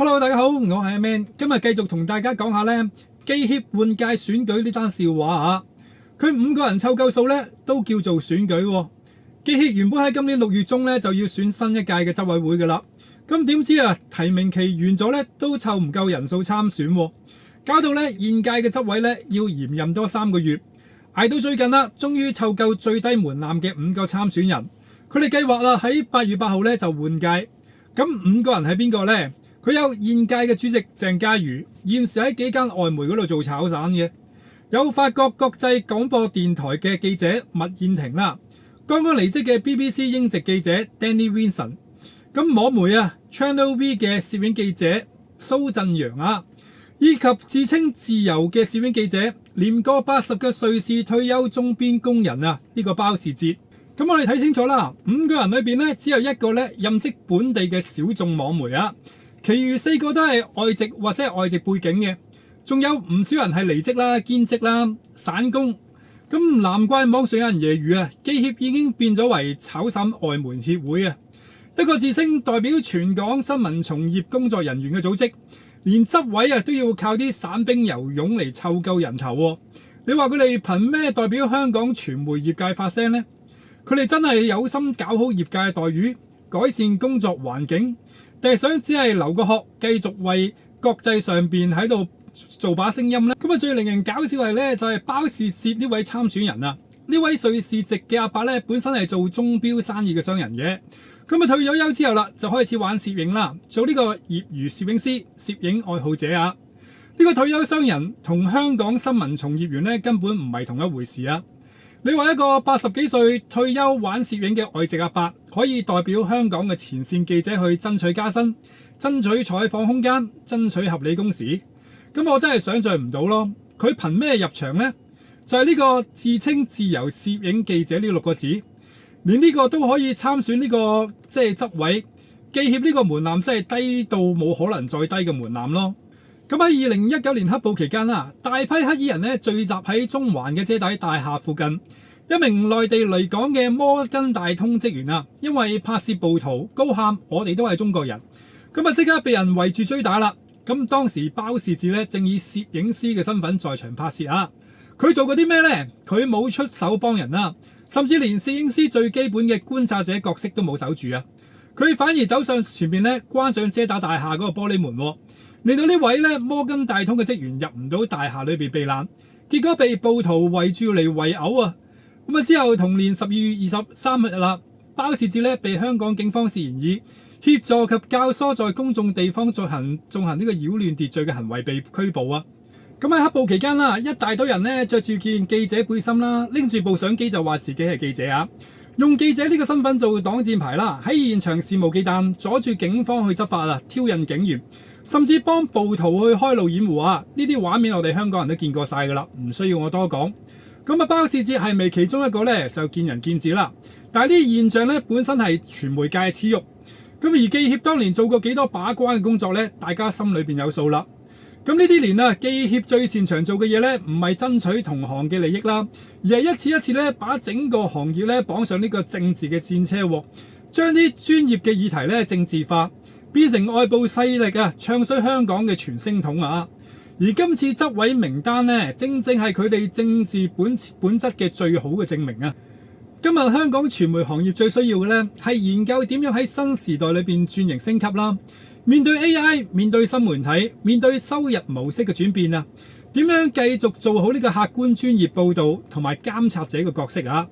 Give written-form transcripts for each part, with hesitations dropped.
Hello， 大家好，我係阿 Man， 今日繼續同大家講下呢記協換屆選舉呢單笑話啊！佢5個人湊夠數呢都叫做選舉喎。記協原本喺今年6月中呢就要選新一屆嘅執委會噶啦，咁點知啊提名期完咗呢都湊唔夠人數參選喎，搞到呢現屆嘅執委呢要延任多3個月，捱到最近啦，終於湊夠最低門檻嘅5個參選人，佢哋計劃啦喺8月8號呢就換屆。咁5個人係邊個呢？佢有現屆嘅主席鄭家瑜，現時喺幾間外媒嗰度做炒散嘅；有法國國際廣播電台嘅記者麥燕婷啦，剛剛離職嘅 BBC 英籍記者 Danny Wilson， 咁網媒Channel V 嘅攝影記者蘇振陽啊，以及自稱自由嘅攝影記者年過80嘅瑞士退休鐘錶工人呢個包士哲。咁我哋睇清楚啦，5個人裏邊呢只有1個呢任職本地嘅小眾網媒啊。其餘4個都係外籍或者係外籍背景嘅，仲有唔少人係離職啦、兼職啦、散工。咁難怪網上有人揶揄記協已經變咗為炒散外媒協會啊！一個自稱代表全港新聞從業工作人員嘅組織，連執委都要靠啲散兵游勇嚟湊夠人頭喎。你話佢哋憑咩代表香港傳媒業界發聲呢？佢哋真係有心搞好業界嘅待遇，改善工作環境，定係想只係留個殼，繼續為國際上邊喺度做把聲音呢？咁最令人搞笑係呢，就係包士哲呢位參選人啊！呢位瑞士籍嘅阿伯呢，本身係做鐘錶生意嘅商人嘅，退咗休之後啦，就開始玩攝影啦，做呢個業餘攝影師、攝影愛好者啊！呢個退休商人同香港新聞從業員呢，根本唔係同一回事啊！你話一個80幾歲退休玩攝影嘅外籍阿伯，可以代表香港嘅前線記者去爭取加薪、爭取採訪空間、爭取合理工時？咁我真係想像唔到咯。佢憑咩入場呢？就係呢個自稱自由攝影記者呢6個字，連呢個都可以參選呢個執委。記協呢個門檻真係低到冇可能再低嘅門檻咯。咁喺2019年黑暴期間啦，大批黑衣人呢聚集喺中環嘅遮打大廈附近。一名內地嚟港嘅摩根大通職員啊，因為拍攝暴徒高喊我哋都係中國人，咁即刻被人圍住追打啦。咁當時包士哲呢正以攝影師嘅身份在場拍攝啊。佢做過啲咩呢？佢冇出手幫人啊，甚至連攝影師最基本嘅觀察者角色都冇守住啊。佢反而走上前面呢，關上遮打大廈嗰個玻璃門，令到呢位呢摩根大通嘅職員入唔到大廈裏邊避難，結果被暴徒圍住嚟圍毆啊！之後同年12月23日啦，包士哲呢被香港警方涉嫌以協助及教唆在公眾地方進行呢個擾亂秩序嘅行為被拘捕啊！咁喺黑暴期間啦，一大堆人呢着住件記者背心啦，拎住部相機就話自己係記者啊，用記者呢個身份做擋箭牌啦，喺現場肆無忌憚阻住警方去執法啊，挑釁警員，甚至幫暴徒去開路掩護啊！呢啲畫面我哋香港人都見過晒噶啦，唔需要我多講。包士哲係咪其中一個呢？就見仁見智啦。但係呢啲現象呢，本身係傳媒界嘅恥辱。而記協當年做過幾多把關嘅工作呢？大家心裏邊有數啦。呢啲年啊，記協最擅長做嘅嘢呢，唔係爭取同行嘅利益啦，而係一次一次呢，把整個行業呢綁上呢個政治嘅戰車喎，將啲專業嘅議題呢政治化，變成外部勢力唱衰香港嘅傳聲筒啊！而今次執委名單呢，正正係佢哋政治本質嘅最好嘅證明啊！今日香港傳媒行業最需要嘅呢，係研究點樣喺新時代裏邊轉型升級啦。面對 AI， 面對新媒體，面對收入模式嘅轉變啊，點樣繼續做好呢個客觀專業報導同埋監察者嘅角色啊，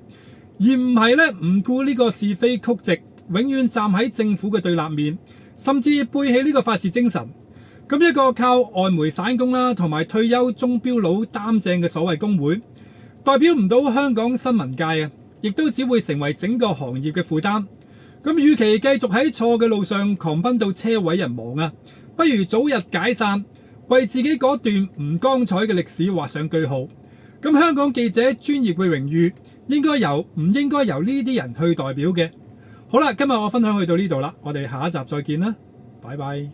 而唔係呢唔顧呢個是非曲直，永遠站喺政府嘅對立面，甚至背棄呢個法治精神。一個靠外媒散工啦，同埋退休鐘錶佬擔正嘅所謂工會，代表唔到香港新聞界啊，亦都只會成為整個行業嘅負擔。與其繼續喺錯嘅路上狂奔到車毀人亡啊，不如早日解散，為自己嗰段唔光彩嘅歷史畫上句號。香港記者專業嘅榮譽，唔應該由呢啲人去代表嘅。好啦，今日我分享去到呢度啦，我哋下一集再見啦，拜拜。